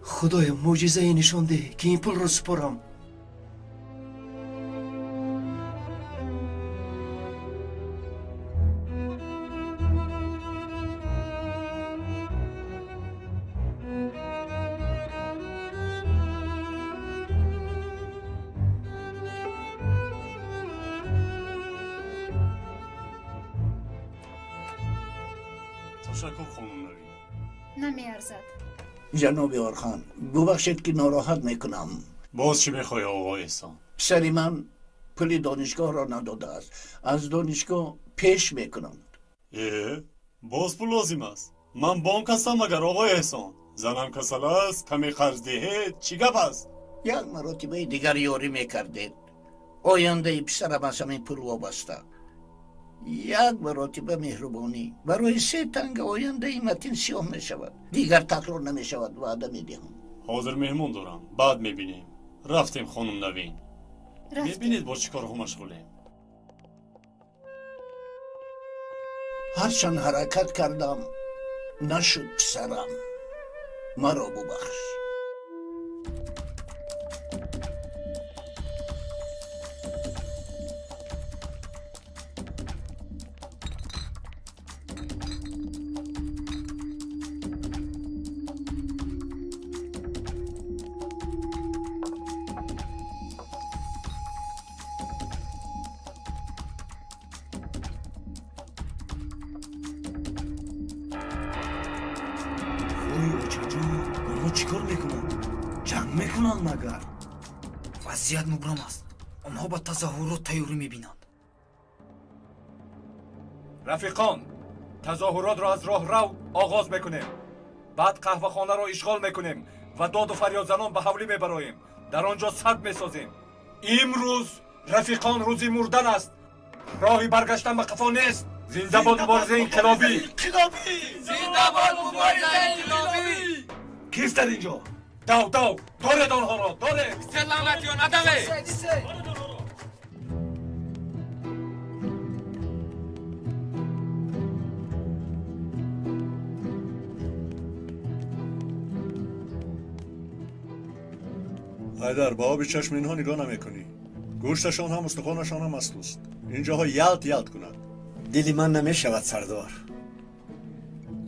خدایا معجزه ای نشان ده که این پول رو سپارم. تشکر خانم نوین. نمیارزد. جناب آرخان، ببخشید که ناراحت میکنم. باز چی میخوای آقا احسان؟ پسری من پول دانشگاه را نداده است. از دانشگاه پیش میکنند. باز پول لازم است. من بانک هستم مگر آقا احسان؟ زنم کسل است، کمی قرض دهید، چی گپ است؟ یک مرتبه دیگر یاری میکردید. آینده پسرم از همین پول وابسته. یک مرتبه مهربانی برای 3 تنگ آینده متین سیاه می شود. دیگر تکرار نمی شود. وعده می دهم. حاضر مهمون دارم، بعد میبینیم. رفتیم خانم نوین. میبینید با چی کار ها مشغولیم. هرچند حرکت کردم نشد پسرم. مرا ببخش. چیکار میکنن؟ جنگ میکنن مگر؟ وضعیت مبرم است. آنها با تظاهرات تیاری میبینند. رفیقان، تظاهرات را از راه رو آغاز میکنیم. بعد قهوه خانه را اشغال میکنیم و داد و فریاد زنان به حولی میبراییم. در آنجا صد میسازیم. امروز رفیقان روزی مردن است. راهی برگشتن به قفا نیست. زنده باد مبارزه انقلابی. زنده باد مبارزه انقلابی. کیست در اینجا؟ دارید آنها را دارید. سلامتیان ادمه. حیدر با آب چشم اینها نگاه نمیکنی. گوشتشان هم استخوانشان هم مستوست. اینجاها یلت کند. دلی من نمیشود سردار.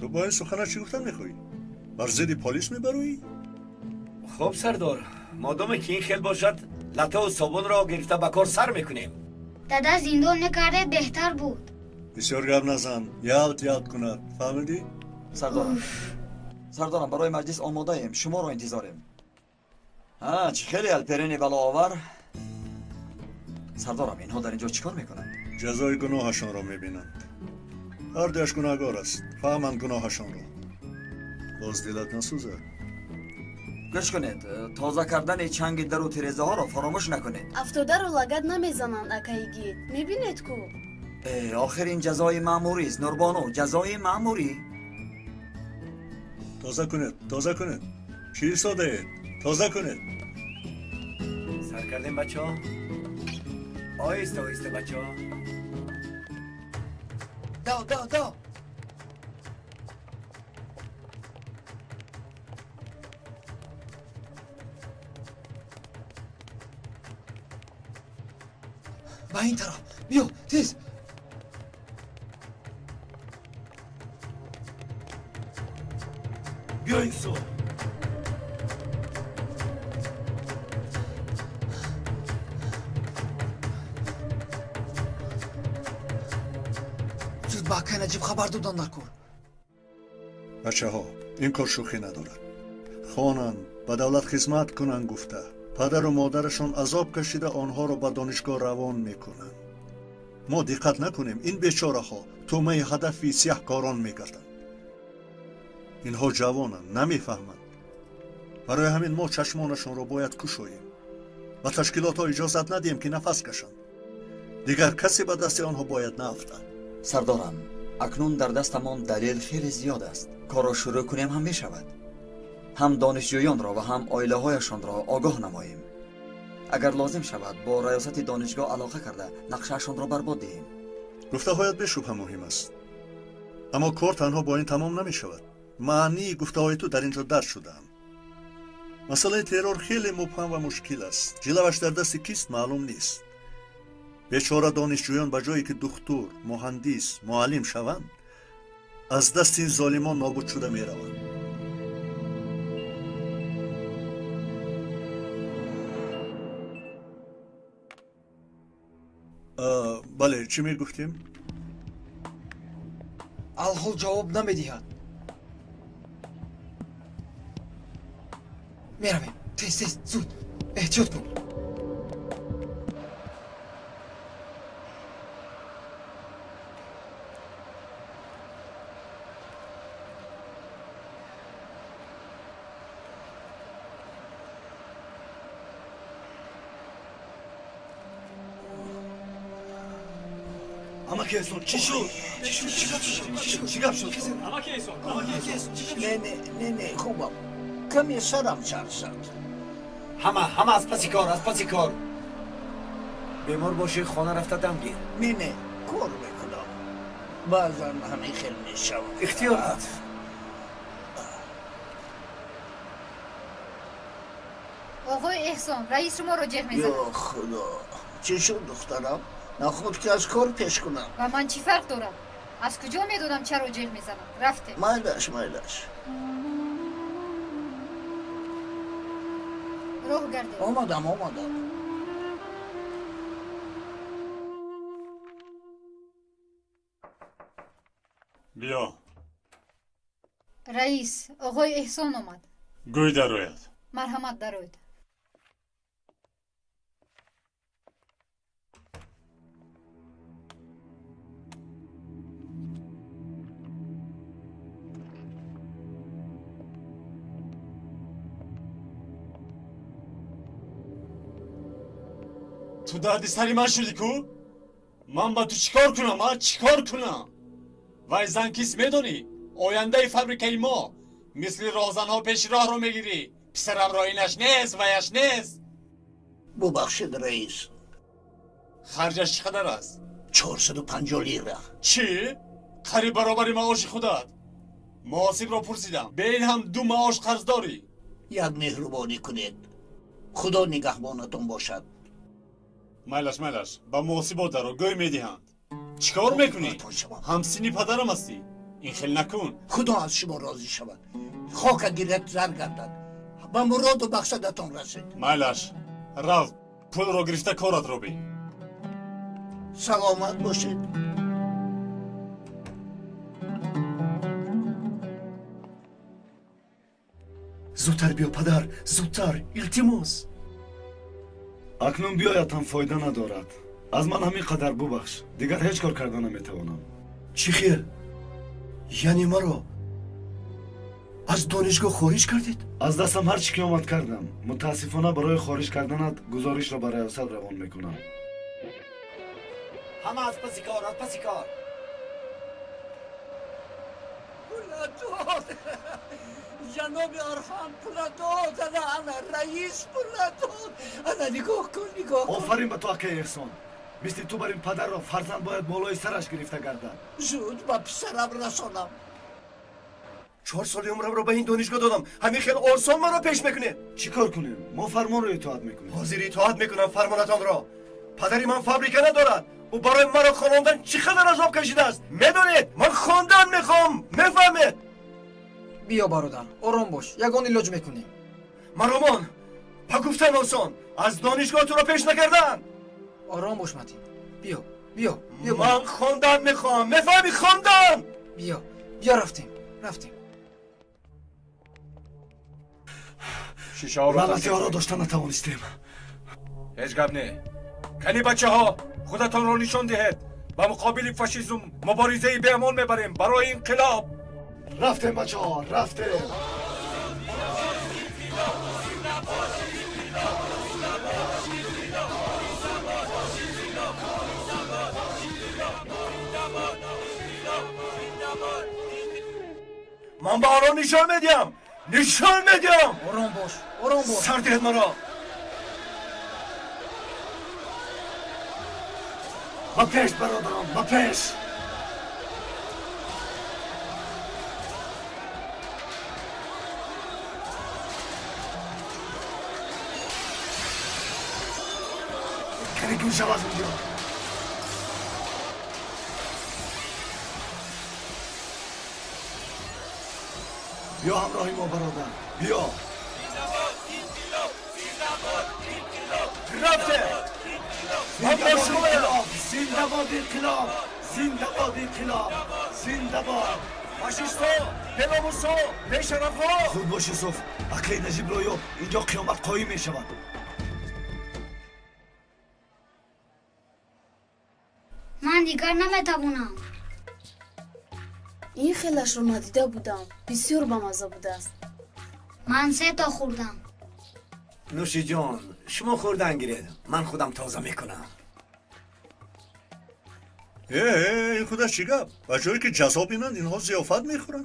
تو با این سخنه چی گفتن میخوایی؟ بر ضد پلیس میبرویی؟ خب سردار، مادام که این خیل باشد لطه و صابون را گرفته به کار سر میکنیم. دادا زندان نکرده بهتر بود. بسیار گپ نزن. یلت کند. فهمیدی؟ سردارم برای مجلس آماده ایم. شما را انتظاریم. چه خیلی الپرین بلا آور. سردارم اینها در اینجا چیکار میکنند؟ جزای گناهشان را میبینند. هر دیش گناهگار است. فهمند گناهشان را. باز دلت نسوزد. گوش کنید، تازه کردن چنگ در و تیرزه ها را فراموش نکنید. افتاده رو لگد نمیزنند اکایگی. میبینید کو؟ آخر این جزای معموری است نوربانو، جزای معموری. تازه کنید. چی ایستاده اید؟ تازه کنید. سر کردیم بچه ها؟ آیسته بچه ها. دا با این طرف بیا تیز. بیا این سو. زود با که نجیب خبر دادن کن. بچه ها این کار شوخی ندارد. خوانند به دولت خدمت کنند گفته پدر و مادرشان عذاب کشیده آنها را به دانشگاه روان میکنند. ما دقت نکنیم این بیچاره ها تومه هدفی سیاهکاران میگردند. اینها جوانند نمیفهمند. برای همین ما چشمانشان را باید کشاییم و تشکیلات ها اجازت ندیم که نفس کشند. دیگر کسی به دست آنها باید نیفتد. سردارم اکنون در دستمان دلیل خیلی زیاد است. کار را شروع کنیم هم میشود. هم دانشجویان را و هم عائله هایشان را آگاه نماییم. اگر لازم شود با ریاست دانشگاه علاقه کرده نقشهشان را برباد دهیم. گفته هایت بشبه مهم است، اما کار تنها با این تمام نمی شود. معنی گفته های تو در اینجا درد شدم. مسئله ترور خیلی مبهم و مشکل است. جلوش در دست کیست معلوم نیست. بیچاره دانشجویان به جایی که دکتر، مهندس، معلم شوند از دست این ظالمان نابود شده می روند. بله چی می گفتیم؟ الحال جواب نمیدهد. میرویم. تیز زود احتیاط کن. اما که احسان چی شد؟ چی گپ شد؟ نه خوبم. کمی سرم چرسد. همه از پسی کار. بیمار باشی خانه رفته دم گیر. نه کار میکنم. بعضا همین خیل میشم. اختیار داد. آقای احسان رئیس شما رو جه میزنم. یا خدا چی شد دخترم؟ نخود که از کار پیش کنم. و من چی فرق دارم؟ از کجا میدونم چرا جه میزنم؟ رفته. مایلش روح گرده. آمدم بیا رئیس آقای احسان آمد. گوی دروید. مرحمت دروید. تو دردی سری من شدی کو؟ من با تو چیکار کنم؟ وای زنکیس میدونی؟ آینده فابریکه ما مثل راهزنها پیش راه رو میگیری. پسرم را اینش نیست ویش نیست. ببخشید رئیس. خرجش چقدر است؟ 450 لیره. چی؟ قریب برابر معاش خودت. محاسب را پرسیدم به این هم 2 معاش قرض داری؟ یک مهربانی کنید. خدا نگهبانتون باشد. майлаш ба муосиботаро гӯй медиҳанд чикор мекунӣ ҳамсини падарам ҳастӣ ин хел накун خدا از شما راضی شود خاک گیرت زر گردد و مراد و مقصدتان رسید майлаш рав пулро гирифта коратро бин سلامت باشید зудтар биё падар зудтар илтимос акнун биёятам фоида надорад аз ман ҳамин қадар бубахш дигар ҳеҷ кор карда наметавонам чӣ хел яъне маро аз донишгоҳ хориҷ кардед аз дастам ҳар чӣ ки омад кардам мутаассифона барои хориҷ карданат гузоришро ба раёсат равон мекунам ҳама аз паси кор پولاداد جناب ارحم پولاداد انا رئیس پولاداد انا نگاه کن офарин ба ту акаи эҳсон мисли ту бар ин падарро фарзанд бояд болои сараш гирифта гардад زود با پسرم رسانم 4 соли умрамро ба ин донишгоҳ додам ҳамин хел осон маро пеш мекунед чӣ кор кунем мо фармонро итоат мекунем ҳозир итоат мекунам фармонатонро падари ман фабрика надорад ӯ барои маро хонондан чӣ қадар азоб кашидааст медонед ман хондон мехоҳам мефаҳмед биё бародар ором бош ягон илоҷ мекунем маромон ба гуфтан осон аз донишгоҳ туро пеш накардан ором бош матин биё ман хондан мехоҳам мефаҳмӣ хондан биё рафтем ғалатиҳоро дошта натавонистем ҳеҷ гап не кани бачаҳо худатонро нишон диҳед ба муқобили фашизм муборизаи беамон мебарем барои инқилоб рафтем бачаҳо рафтем ман ба онҳо нишон медиҳам ором бош сар диҳед маро ба пеш бародарам ба пеш کاری گوش شو از اینجا بیا همراهی ما برادر بیا رفته زنده باد انقلاب زنده باد انقلاب زنده باد فاشیستا بلاموسا بشرفها زود باش یوسف عقل نجیب رو یاب اینجا قیامت قایم می شود من دیگر نمیتوانم این خیلش رو ندیده بودم بسیار بامزه بوده است من 3 تا خوردم نوشی جان شما خوردن گیرید من خودم تازه میکنم این خودش چی گپ و جایی که جذاب اینن اینها ضیافت میخورن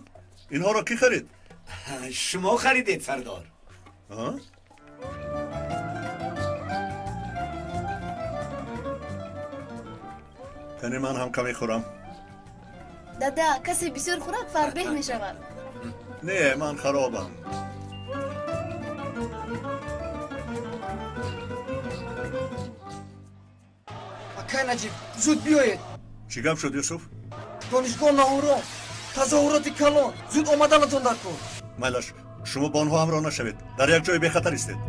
اینها را کی خرید شما خریدید سردار کنی من هم کمی خورم دادا کسی بسیار خورد فربه می شود نه من خرابم акай наҷиб зуд биёед чӣ гап шуд юсуф донишгоҳ наором тазоҳуроти калон зуд омаданатон дар кор майлаш шумо ба онҳо ҳамроҳ нашавед дар як ҷои бехатар истед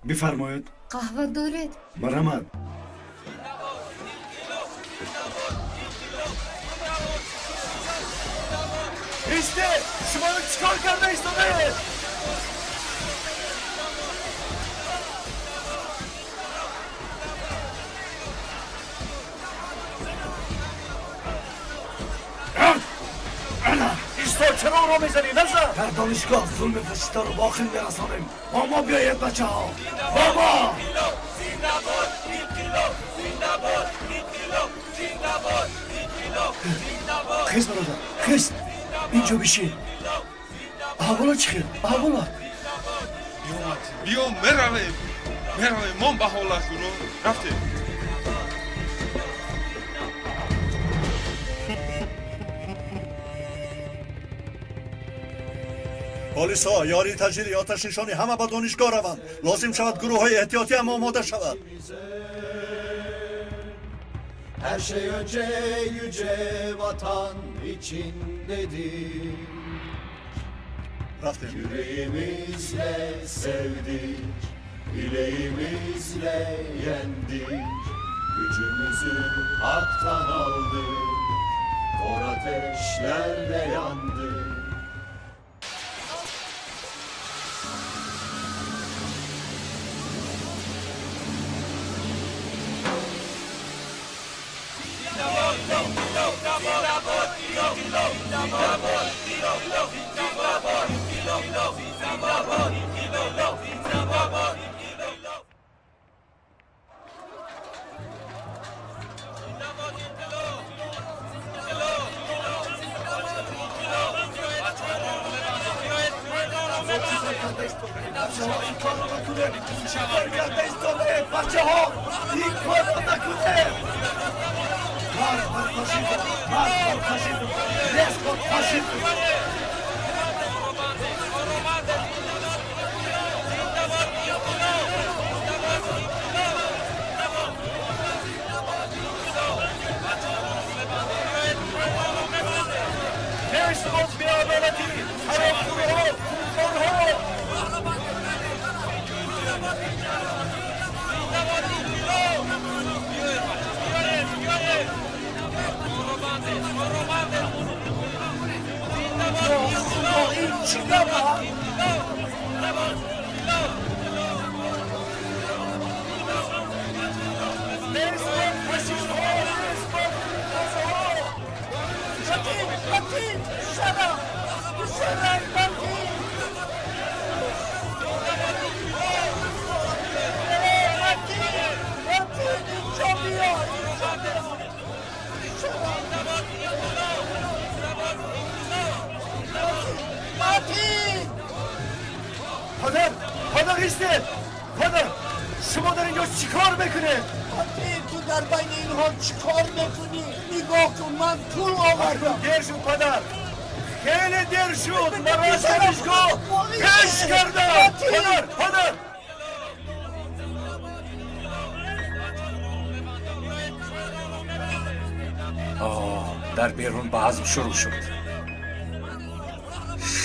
бифармоед қаҳва доред марҳамат иште шуморо чӣ кор карда истодаед исто чаро ро мезанӣ назар дар донишгоҳ зулми фашистаро ба охир мерасонем با ما بیاید بچه‌ها با ما خیز برادر خیز اینجا بشین احوالا چی خیل احوالا биё меравем мон ба ҳолатуро рафтем پلیس ها یاری تجهیزی آتش نشانی همه به دانشگاه روند. لازم شود گروه های احتیاطی هم آماده شود. Her şey önce yüce vatan içindedir. Rafting. Yüreğimizle sevdik, bileğimizle yendik. Gücümüzü haktan aldık, kor ateşlerle yandık. پدر ایسته پدر شما در اینجا چیکار میکنه؟ تو در بین اینها چیکار میکنی؟ نگاه کن من پول آوردم دیر شد پدر خیلی دیر شد مراسمشگاه پیش کردم پدر در بیرون بحث شروع شد.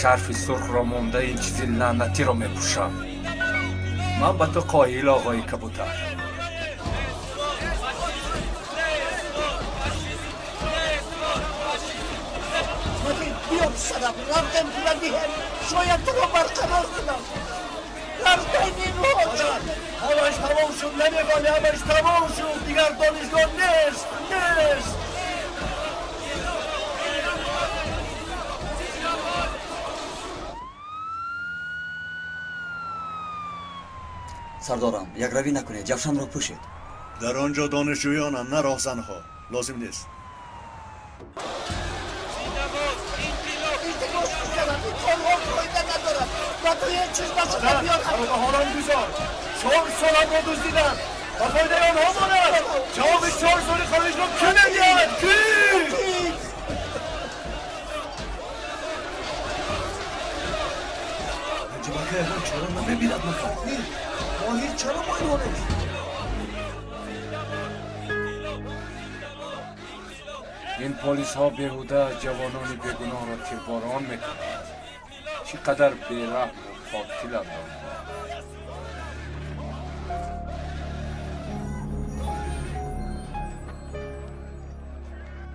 شرف سرخ را مانده این چیز لعنتی را میپوشم. من به تو قایل آقای کبوتر. بیام صدق رفتم تو دیهم شاید تو را برقرار کنم رفتم این رو حالش تمام شد نمیگانی همش تمام شد دیگر دانشگاه نیست سردارم یک روی نکنید جفشان را پوشید در آنجا دانشجویانند نه راهزنها لازم نیست هاران گذار 4 سالم را دزدیدن و فایده آنها ماند جواب 4 سال خارج را که نمیاد کی؟ جبکه ایران چرا نمیبیند مخاطی؟ ماهیر چرا مایلانش؟ این پلیس ها بیهوده جوانان بیگناه را تیرباران میکنند. چقدر بیرحم و قاتلند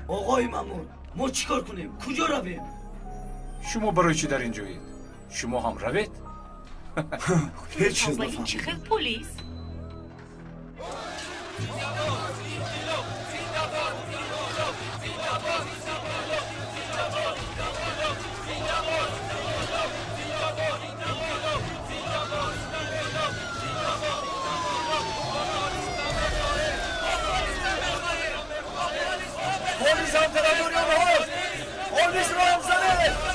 آقای مامور ما چیکار کنیم؟ کجا رویم؟ شما برای چی در اینجایید؟ شما هم روید؟ هیچ چیز این چه خیلی پلیس؟ پلیس هم ترابوری هاست پلیس را هم زنه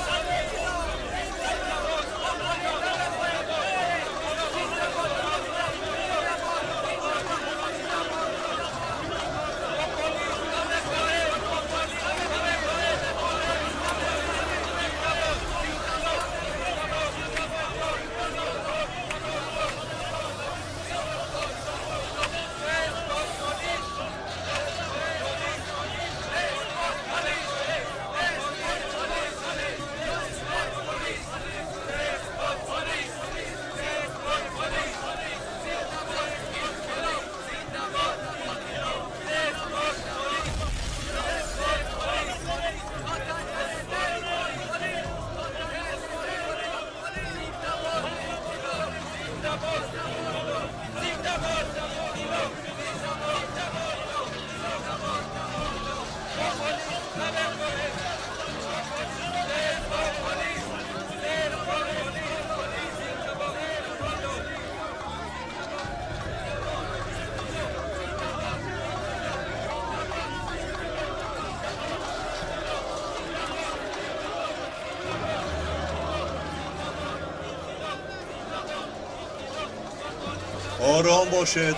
آرام باشد.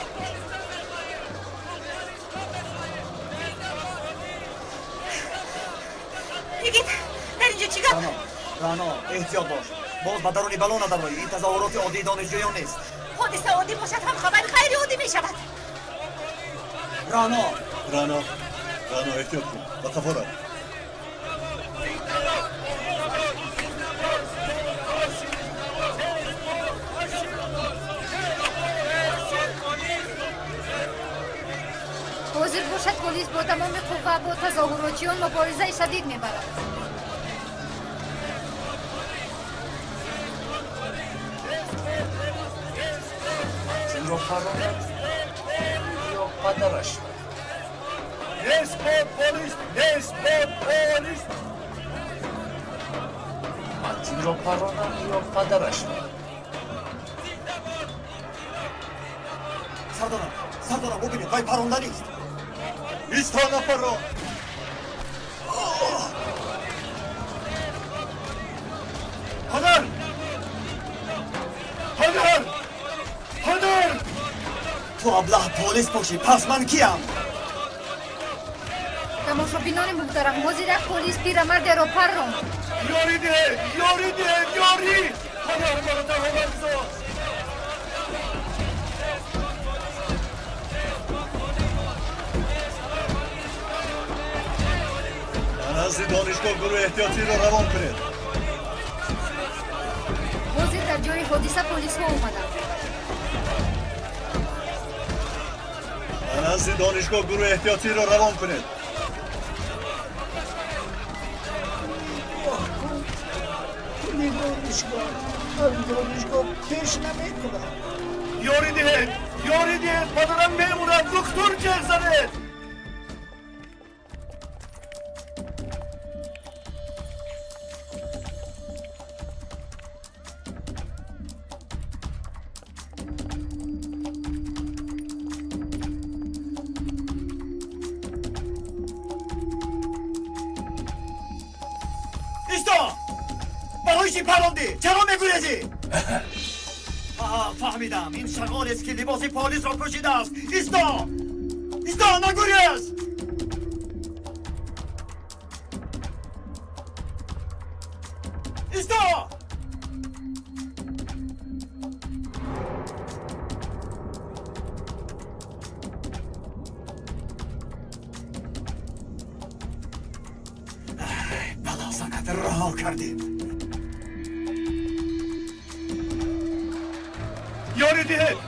بگید در اینجا چیکار؟ رانا احتیاط باش. باز به درون بلون نداری. این تظاهرات عادی دانشجویان نیست. حادثه عادی باشد هم خبر غیر عادی می شود. رانا احتیاط کن. با تفارت. حاضر باشد پلیس با تمام قوه با تظاهراتیان مبارزه شدید میبرد. چون را پراند یا پدرش نسبت پلیس متین را پرانم یا پدرش سردارم ببینید وای پرانده نیست. ایستا نپران. پدر تو ابله پلیس باشی پس من کیم؟ تماشابینان محترم حاضر پلیس پیرمرد را پران. یاری پدر مرا تنها نگذار. نزد دانشگاه گروه احتیاطی را روان کنید. حاضر در جای حادثه پلیس ها اومدند. نزد دانشگاه گروه احتیاطی را روان کنید. دانشگاه پیش نمیکنم. یاری دهید پدرم میمونم. دکتر جر زنه. چی پراندی؟ چرا میگویزی؟ فهمیدم این شغال است که لباس پلیس را پوشیده است. ایستا نگویز. ایستا بلا سنت رها کردیم.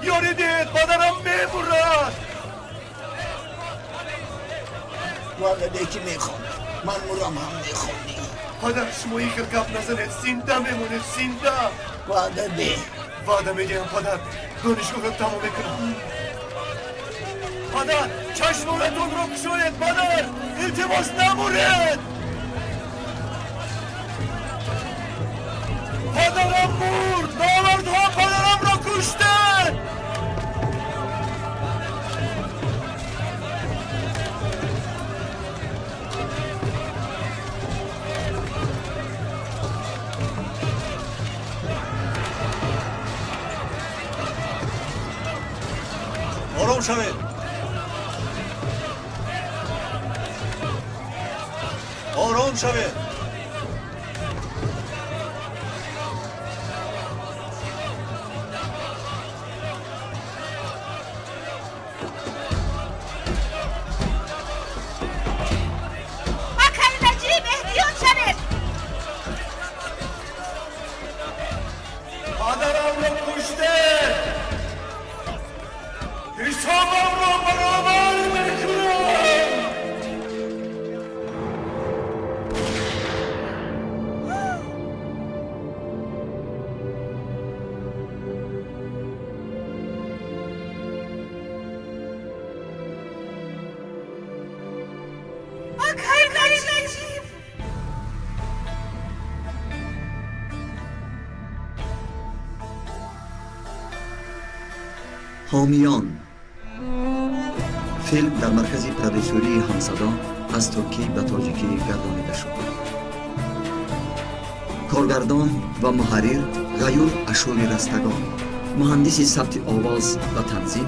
یاری دید پدرم میبرد. والده که میخوام من مرام هم میخوندی. پدر شما یک گپ نزنید. زنده میمونید. زنده وعده ده. وعده میگم پدر دانشگاه رو تمام میکنم. پدر چشمانتون رو بشوید. پدر التماس نمونید. پدرم مرد. نامردها پدرم را کشتن. آرام شوید. آرام شوید. حامیان فیلم در مرکز پرودیوسری همصدا از ترکی به تاجیکی گردانیده شد. کارگردان و محرر غیور اشوری رستگان، مهندس ثبت آواز و تنظیم